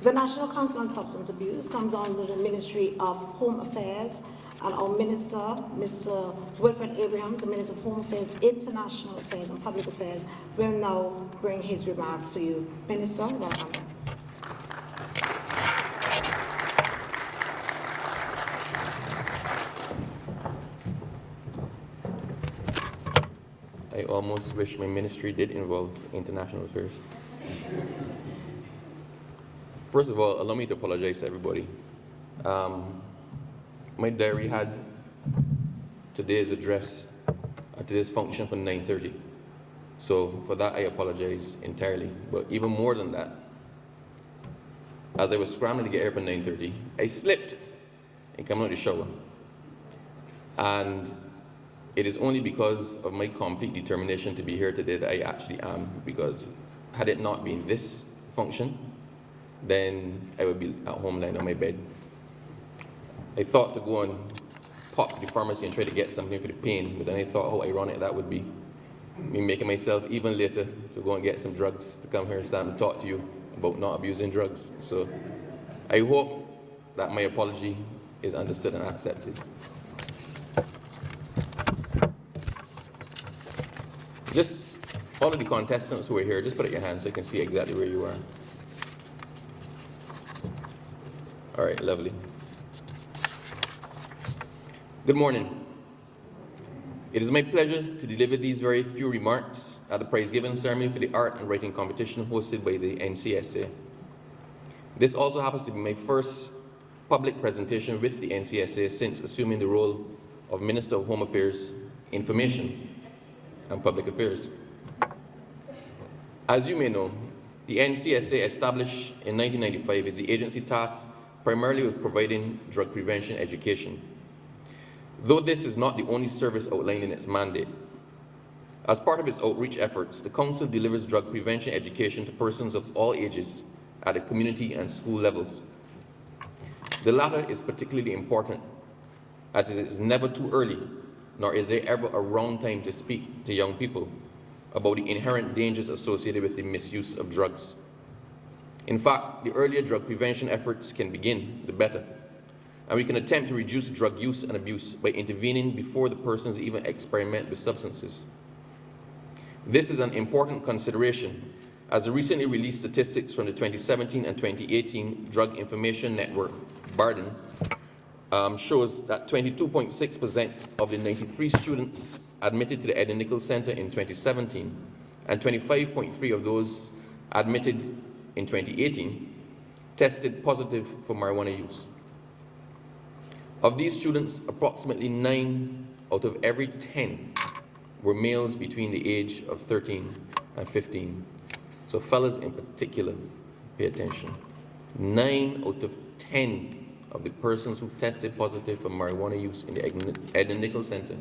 The National Council on Substance Abuse comes under the Ministry of Home Affairs, and our Minister, Mr. Wilfred Abrahams, the Minister of Home Affairs, International Affairs and Public Affairs, will now bring his remarks to you. Minister, welcome. I almost wish my ministry did involve international affairs. First of all, allow me to apologize to everybody. My diary had today's address, today's function for 9:30. So for that, I apologize entirely. But even more than that, as I was scrambling to get here for 9:30, I slipped and came out of the shower. And it is only because of my complete determination to be here today that I actually am, because had it not been this function, then I would be at home lying on my bed. I thought to go and pop to the pharmacy and try to get something for the pain, but then I thought how ironic that would be. Me making myself even later to go and get some drugs to come here and stand and talk to you about not abusing drugs. So I hope that my apology is understood and accepted. Just all of the contestants who are here, just put up your hands so I can see exactly where you are. All right, lovely. Good morning. It is my pleasure to deliver these very few remarks at the prize-giving ceremony for the art and writing competition hosted by the NCSA. This also happens to be my first public presentation with the NCSA since assuming the role of Minister of Home Affairs, Information and Public Affairs. As you may know, the NCSA, established in 1995, is the agency tasked primarily with providing drug prevention education. Though this is not the only service outlined in its mandate, as part of its outreach efforts, the Council delivers drug prevention education to persons of all ages at the community and school levels. The latter is particularly important as it is never too early, nor is there ever a wrong time to speak to young people about the inherent dangers associated with the misuse of drugs. In fact, the earlier drug prevention efforts can begin, the better. And we can attempt to reduce drug use and abuse by intervening before the persons even experiment with substances. This is an important consideration, as the recently released statistics from the 2017 and 2018 Drug Information Network, BARDN, shows that 22.6% of the 93 students admitted to the Ed Nichols Center in 2017 and 25.3% of those admitted in 2018 tested positive for marijuana use. Of these students, approximately 9 out of every 10 were males between the age of 13 and 15. So fellas in particular, pay attention. 9 out of 10 of the persons who tested positive for marijuana use in the Ed Nichols Center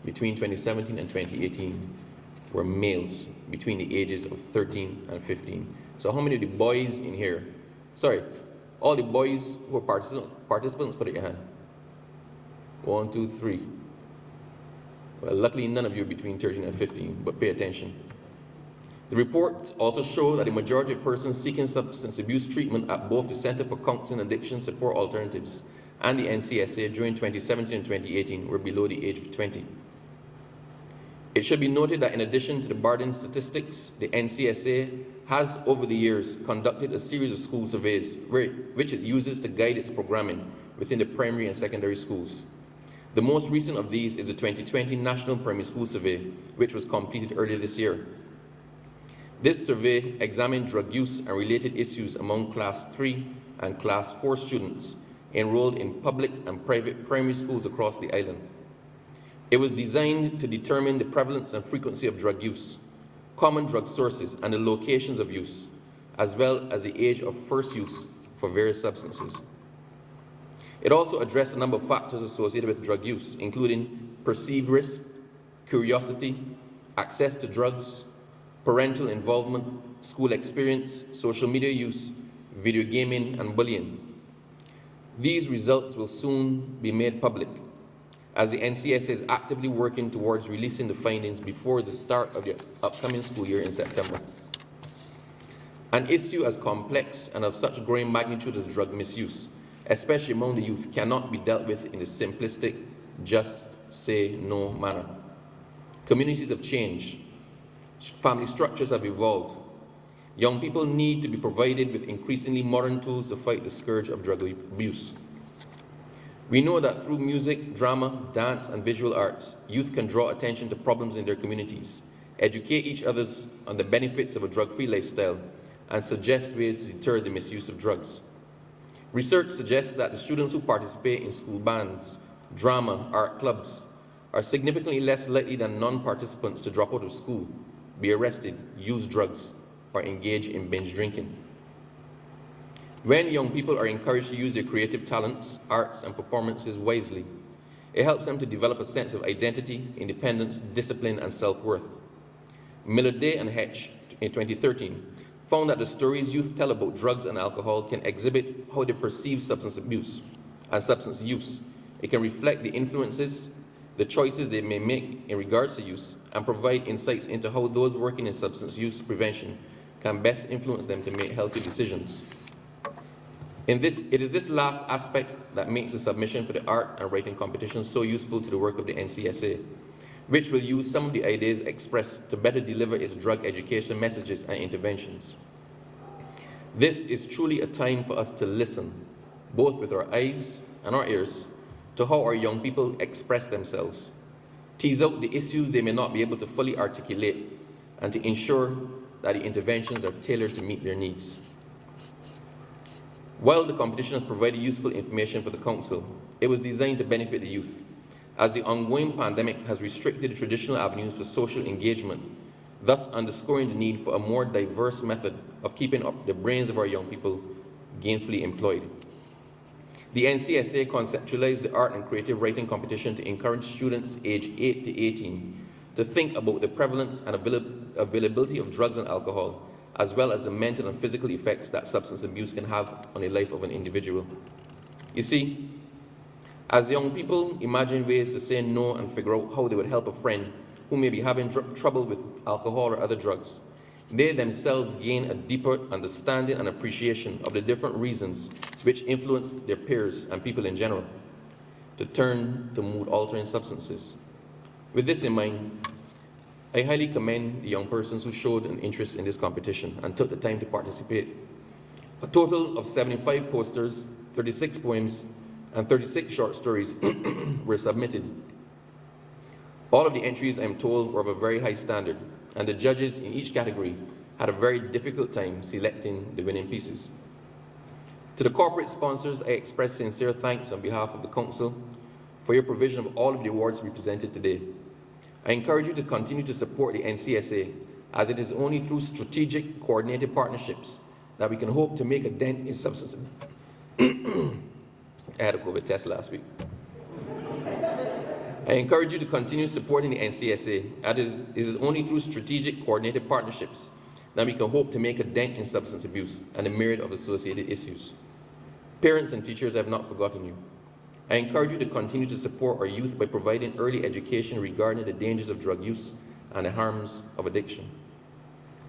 between 2017 and 2018 were males between the ages of 13 and 15. So how many of the boys in here, all the boys who are participants, put up your hand. 1, 2, 3. Well, luckily none of you are between 13 and 15, but pay attention. The report also showed that the majority of persons seeking substance abuse treatment at both the Center for Counseling and Addiction Support Alternatives and the NCSA during 2017 and 2018 were below the age of 20. It should be noted that in addition to the BARDN statistics, the NCSA has over the years conducted a series of school surveys which it uses to guide its programming within the primary and secondary schools. The most recent of these is the 2020 National Primary School Survey, which was completed earlier this year. This survey examined drug use and related issues among Class 3 and Class 4 students enrolled in public and private primary schools across the island. It was designed to determine the prevalence and frequency of drug use, common drug sources and the locations of use, as well as the age of first use for various substances. It also addressed a number of factors associated with drug use, including perceived risk, curiosity, access to drugs, parental involvement, school experience, social media use, video gaming, and bullying. These results will soon be made public, as the NCSA is actively working towards releasing the findings before the start of the upcoming school year in September. An issue as complex and of such growing magnitude as drug misuse, especially among the youth, cannot be dealt with in the simplistic, just say no manner. Communities have changed. Family structures have evolved. Young people need to be provided with increasingly modern tools to fight the scourge of drug abuse. We know that through music, drama, dance, and visual arts, youth can draw attention to problems in their communities, educate each other on the benefits of a drug-free lifestyle, and suggest ways to deter the misuse of drugs. Research suggests that the students who participate in school bands, drama, art clubs, are significantly less likely than non-participants to drop out of school, be arrested, use drugs, or engage in binge drinking. When young people are encouraged to use their creative talents, arts, and performances wisely, it helps them to develop a sense of identity, independence, discipline, and self-worth. Millard-Day and Hetch in 2013 found that the stories youth tell about drugs and alcohol can exhibit how they perceive substance abuse and substance use. It can reflect the influences, the choices they may make in regards to use, and provide insights into how those working in substance use prevention can best influence them to make healthy decisions. It is this last aspect that makes the submission for the art and writing competition so useful to the work of the NCSA, which will use some of the ideas expressed to better deliver its drug education messages and interventions. This is truly a time for us to listen, both with our eyes and our ears, to how our young people express themselves, tease out the issues they may not be able to fully articulate, and to ensure that the interventions are tailored to meet their needs. While the competition has provided useful information for the Council, it was designed to benefit the youth, as the ongoing pandemic has restricted the traditional avenues for social engagement, thus underscoring the need for a more diverse method of keeping up the brains of our young people gainfully employed. The NCSA conceptualized the art and creative writing competition to encourage students aged 8 to 18 to think about the prevalence and availability of drugs and alcohol, as well as the mental and physical effects that substance abuse can have on the life of an individual. You see, as young people imagine ways to say no and figure out how they would help a friend who may be having trouble with alcohol or other drugs, they themselves gain a deeper understanding and appreciation of the different reasons which influence their peers and people in general to turn to mood-altering substances. With this in mind, I highly commend the young persons who showed an interest in this competition and took the time to participate. A total of 75 posters, 36 poems, and 36 short stories were submitted. All of the entries, I'm told, were of a very high standard, and the judges in each category had a very difficult time selecting the winning pieces. To the corporate sponsors, I express sincere thanks on behalf of the Council for your provision of all of the awards we presented today. I encourage you to continue to support the NCSA, as it is only through strategic, coordinated partnerships that we can hope to make a dent in substance abuse. I had a COVID test last week. I encourage you to continue supporting the NCSA, as it is only through strategic, coordinated partnerships that we can hope to make a dent in substance abuse and a myriad of associated issues. Parents and teachers, I have not forgotten you. I encourage you to continue to support our youth by providing early education regarding the dangers of drug use and the harms of addiction.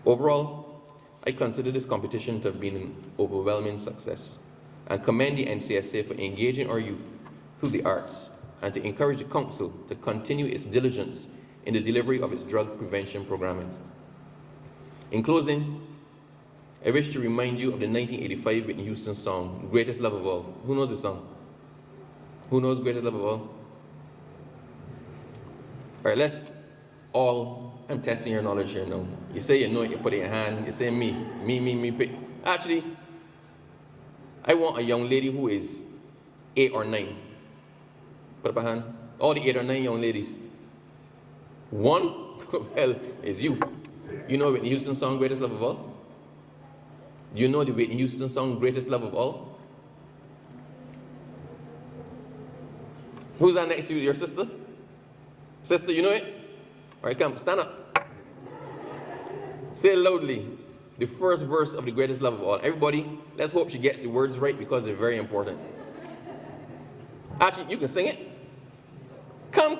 Overall, I consider this competition to have been an overwhelming success and commend the NCSA for engaging our youth through the arts and to encourage the Council to continue its diligence in the delivery of its drug prevention programming. In closing, I wish to remind you of the 1985 Whitney Houston song, Greatest Love of All. Who knows the song? Who knows Greatest Love of All? All right, let's all, I'm testing your knowledge here now. You say you know it, you put it in your hand, you say me. Actually, I want a young lady who is 8 or 9. Put up a hand. All the 8 or 9 young ladies. One, well, is you. You know Whitney Houston song, Greatest Love of All? You know the Whitney Houston song, Greatest Love of All? Who's that next to you? Your sister? Sister, you know it? All right, come, stand up. Say loudly the first verse of the Greatest Love of All. Everybody, let's hope she gets the words right because they're very important. Actually, you can sing it. Come.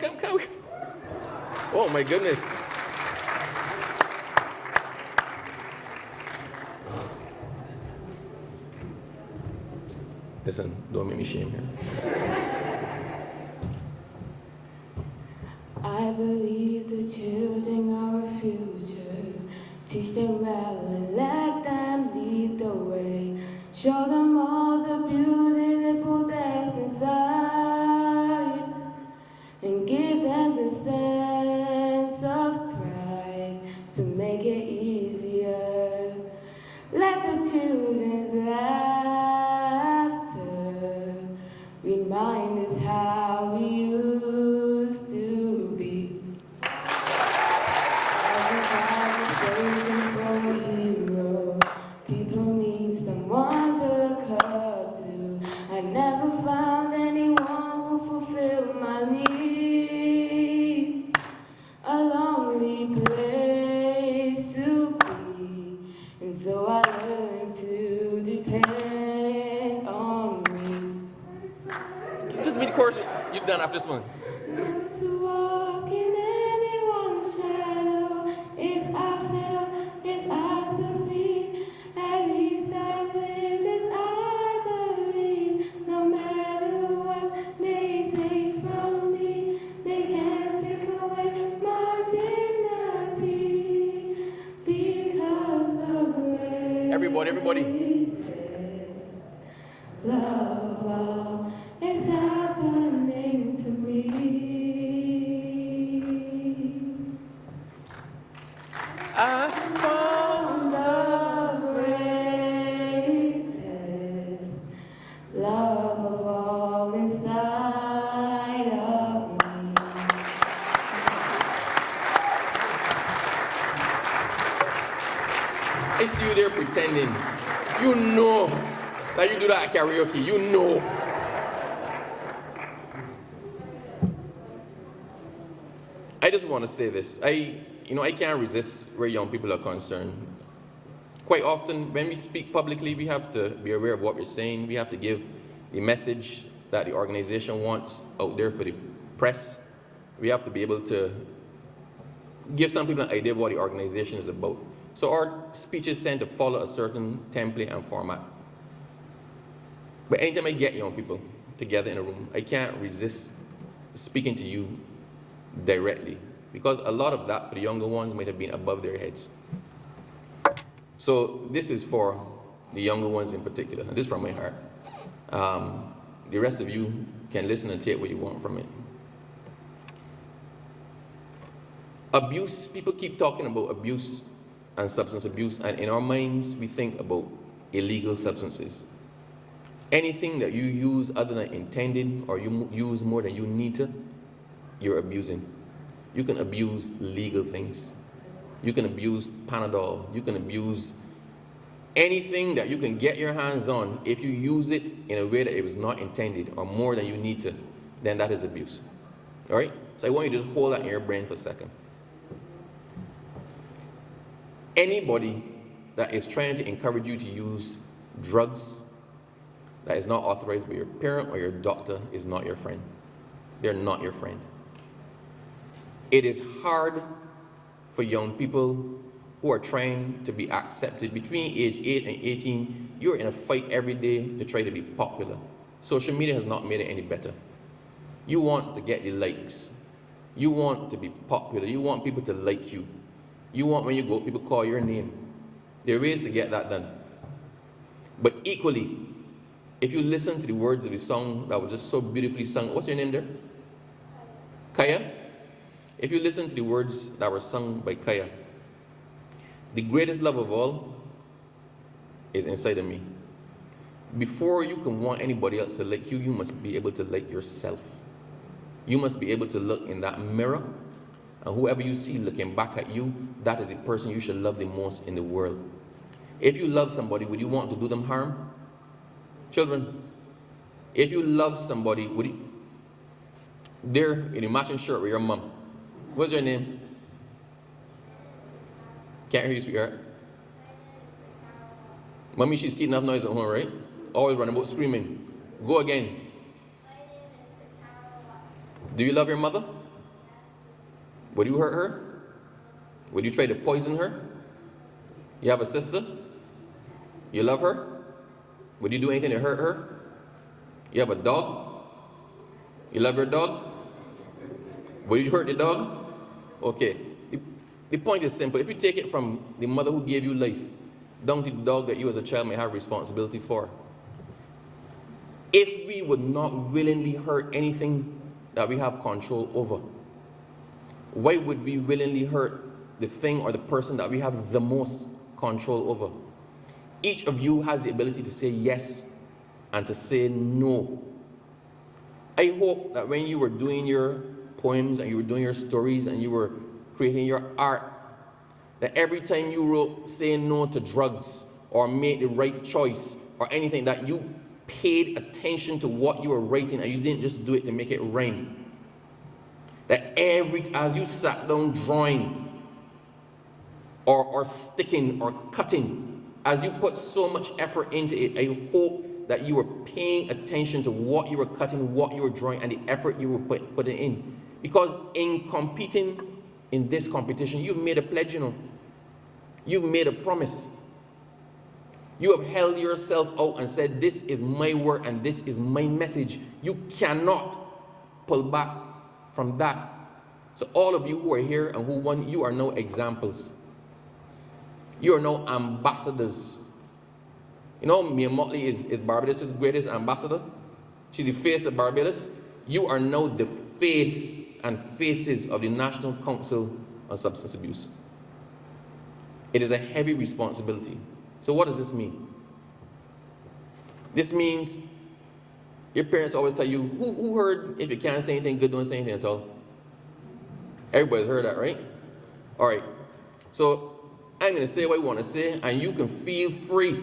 Oh my goodness. Listen, don't make me shame here. I believe the children are our future. Teach them well and let them lead the way. Show them all the beauty they possess inside. And give them the sense of pride to make it easier. Let the children's laughter remind us how we used to be. Everybody's searching for a hero. People need someone to look up to. I never found anyone who fulfilled my needs. A lonely place to be, and so I learned to depend on me. Just be the chorus. You're done after this one. Never to walk in anyone's shadow. If I fail, if I succeed, at least I've lived as I believe. No matter what they take from me, they can't take away my dignity. Because the greatest Everybody. love of all is happening to me. I found The greatest love of all inside of me. I see you there pretending. You know that you do that at karaoke. You know. I just want to say this. I can't resist where young people are concerned. Quite often, when we speak publicly, we have to be aware of what we're saying. We have to give the message that the organization wants out there for the press. We have to be able to give some people an idea of what the organization is about. So our speeches tend to follow a certain template and format. But anytime I get young people together in a room, I can't resist speaking to you directly, because a lot of that for the younger ones might have been above their heads. So this is for the younger ones in particular, and this is from my heart. The rest of you can listen and take what you want from it. Abuse, people keep talking about abuse and substance abuse, and in our minds we think about illegal substances. Anything that you use other than intended, or you use more than you need to, you're abusing. You can abuse legal things. You can abuse Panadol. You can abuse anything that you can get your hands on. If you use it in a way that it was not intended or more than you need to, then that is abuse. All right? So I want you to just hold that in your brain for a second. Anybody that is trying to encourage you to use drugs that is not authorized by your parent or your doctor is not your friend. They're not your friend. It is hard for young people who are trying to be accepted. Between age 8 and 18, you're in a fight every day to try to be popular. Social media has not made it any better. You want to get the likes. You want to be popular. You want people to like you. You want when you go, people call your name. There are ways to get that done. But equally, if you listen to the words of the song that was just so beautifully sung, what's your name there? Kaya? If you listen to the words that were sung by Kaya, the greatest love of all is inside of me. Before you can want anybody else to like you, you must be able to like yourself. You must be able to look in that mirror, and whoever you see looking back at you, that is the person you should love the most in the world. If you love somebody, would you want to do them harm? Children, if you love somebody, would you? There in a matching shirt with your mom. What's your name? Can't hear you, sweetheart. Mommy, she's keeping enough noise at home, right? Always running about screaming. Go again. Do you love your mother? Would you hurt her? Would you try to poison her? You have a sister? You love her? Would you do anything to hurt her? You have a dog? You love your dog? Will you hurt the dog? Okay. The point is simple. If you take it from the mother who gave you life down to the dog that you as a child may have responsibility for, if we would not willingly hurt anything that we have control over, why would we willingly hurt the thing or the person that we have the most control over? Each of you has the ability to say yes and to say no. I hope that when you were doing your poems and you were doing your stories and you were creating your art, that every time you wrote say no to drugs or make the right choice or anything, that you paid attention to what you were writing and you didn't just do it to make it rhyme. That as you sat down drawing or sticking or cutting, as you put so much effort into it, I hope that you were paying attention to what you were cutting, what you were drawing, and the effort you were putting in. Because in competing in this competition, you've made a pledge, you know. You've made a promise. You have held yourself out and said, this is my work and this is my message. You cannot pull back from that. So all of you who are here and who won, you are now examples. You are now ambassadors. You know, Mia Motley is Barbados' greatest ambassador. She's the face of Barbados. You are now the face and faces of the National Council on Substance Abuse. It is a heavy responsibility. So what does this mean? This means your parents always tell you, who heard if you can't say anything good, don't say anything at all? Everybody's heard that, right? All right. So I'm going to say what I want to say, and you can feel free.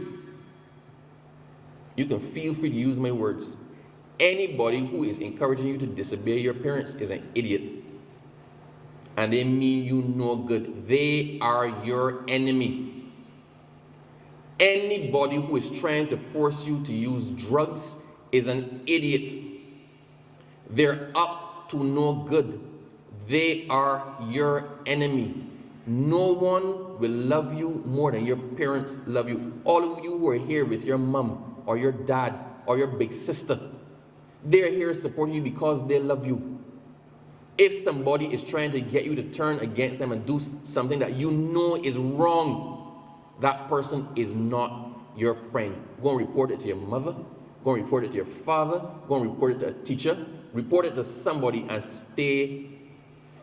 You can feel free to use my words. Anybody who is encouraging you to disobey your parents is an idiot. And they mean you no good. They are your enemy. Anybody who is trying to force you to use drugs is an idiot. They're up to no good. They are your enemy. No one will love you more than your parents love you. All of you who are here with your mom or your dad or your big sister, they're here supporting you because they love you. If somebody is trying to get you to turn against them and do something that you know is wrong, that person is not your friend. Go and report it to your mother. Go and report it to your father. Go and report it to a teacher. Report it to somebody and stay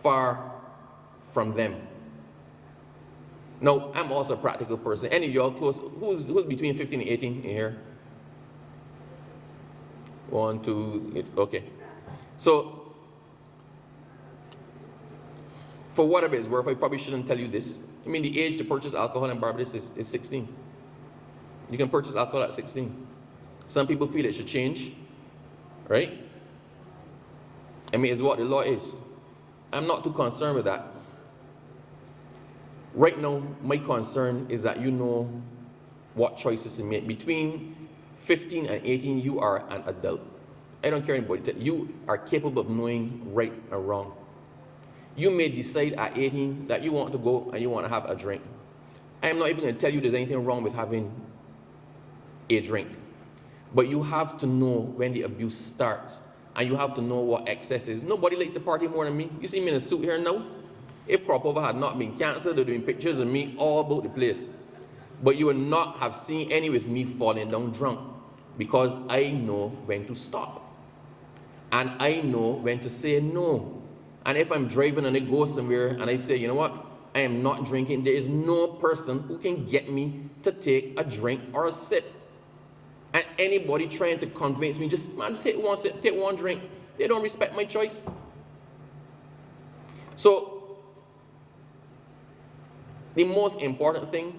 far from them. Now, I'm also a practical person. Any of y'all close? Who's between 15 and 18 in here? 1, 2, 8. Okay. So, for whatever it's worth, I probably shouldn't tell you this. I mean, the age to purchase alcohol in Barbados is 16. You can purchase alcohol at 16. Some people feel it should change, right? I mean, it's what the law is. I'm not too concerned with that. Right now, my concern is that you know what choices to make. Between 15 and 18, you are an adult. I don't care anybody. You are capable of knowing right and wrong. You may decide at 18 that you want to go and you want to have a drink. I'm not even going to tell you there's anything wrong with having a drink. But you have to know when the abuse starts. And you have to know what excess is. Nobody likes to party more than me. You see me in a suit here now? If Crop Over had not been cancelled, there would have been pictures of me all about the place. But you would not have seen any with me falling down drunk. Because I know when to stop. And I know when to say no. And if I'm driving and I go somewhere and I say, you know what, I am not drinking, there is no person who can get me to take a drink or a sip. And anybody trying to convince me, just take one sip, take one drink, they don't respect my choice. So, the most important thing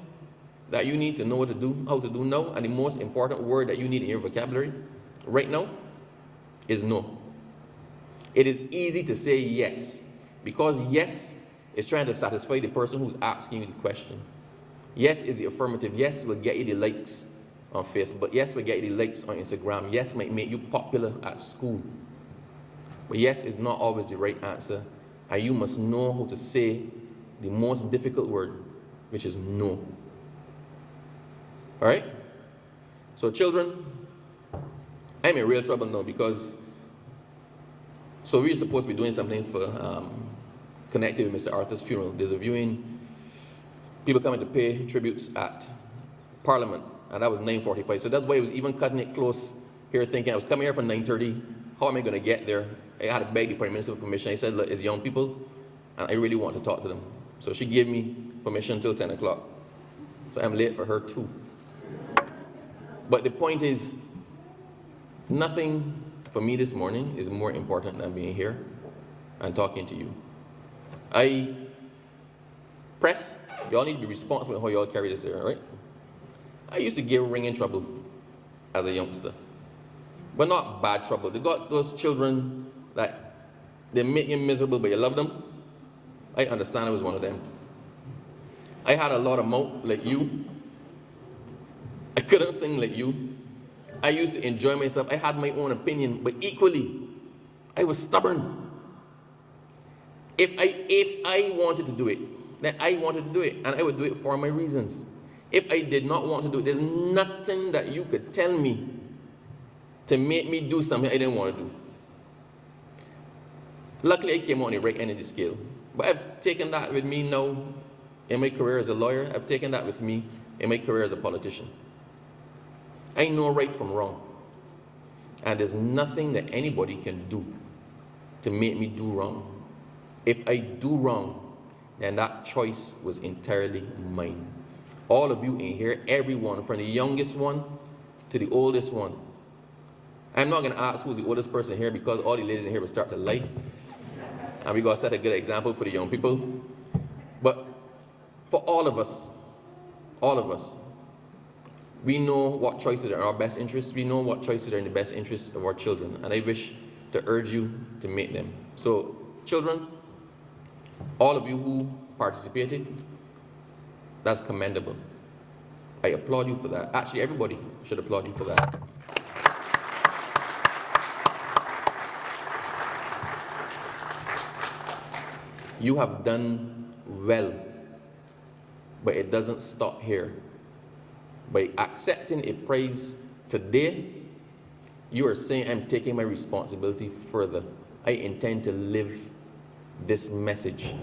that you need to know what to do, how to do now, and the most important word that you need in your vocabulary right now is no. It is easy to say yes, because yes is trying to satisfy the person who's asking you the question. Yes is the affirmative. Yes will get you the likes on Facebook. Yes will get you the likes on Instagram. Yes might make you popular at school. But yes is not always the right answer, and you must know how to say the most difficult word, which is no. All right? So children, I'm in real trouble now because, so we're supposed to be doing something for, connected with Mr. Arthur's funeral. There's a viewing, people coming to pay tributes at Parliament, and that was 9:45. So that's why I was even cutting it close here, thinking I was coming here for 9:30. How am I going to get there? I had to beg the Prime Minister for permission. I said, look, it's young people, and I really want to talk to them. So she gave me permission until 10 o'clock. So I'm late for her too. But the point is, nothing for me this morning is more important than being here and talking to you. Press, y'all need to be responsible for how y'all carry this here, right? I used to give ringing trouble as a youngster. But not bad trouble. They got those children that they make you miserable, but you love them. I understand I was one of them. I had a lot of mouth like you. I couldn't sing like you. I used to enjoy myself. I had my own opinion, but equally, I was stubborn. If I wanted to do it, then I wanted to do it, and I would do it for my reasons. If I did not want to do it, there's nothing that you could tell me to make me do something I didn't want to do. Luckily, I came on the right end of the scale. But I've taken that with me now in my career as a lawyer. I've taken that with me in my career as a politician. I know right from wrong. And there's nothing that anybody can do to make me do wrong. If I do wrong, then that choice was entirely mine. All of you in here, everyone, from the youngest one to the oldest one. I'm not going to ask who's the oldest person here because all the ladies in here will start to lie. And we're going to set a good example for the young people. But for all of us, we know what choices are in our best interests. We know what choices are in the best interests of our children. And I wish to urge you to make them. So, children, all of you who participated, that's commendable. I applaud you for that. Actually, everybody should applaud you for that. You have done well, but it doesn't stop here. By accepting a prize today, you are saying, I'm taking my responsibility further. I intend to live this message.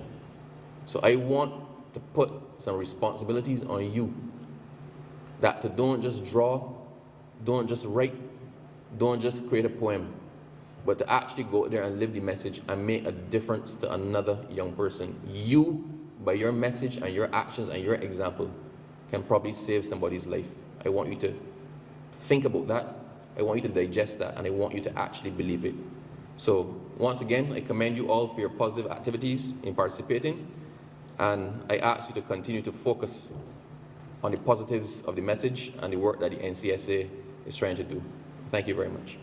So I want to put some responsibilities on you. That to don't just draw, don't just write, don't just create a poem, but to actually go there and live the message and make a difference to another young person. You, by your message and your actions and your example, can probably save somebody's life. I want you to think about that. I want you to digest that, and I want you to actually believe it. So, once again, I commend you all for your positive activities in participating, and I ask you to continue to focus on the positives of the message and the work that the NCSA is trying to do. Thank you very much.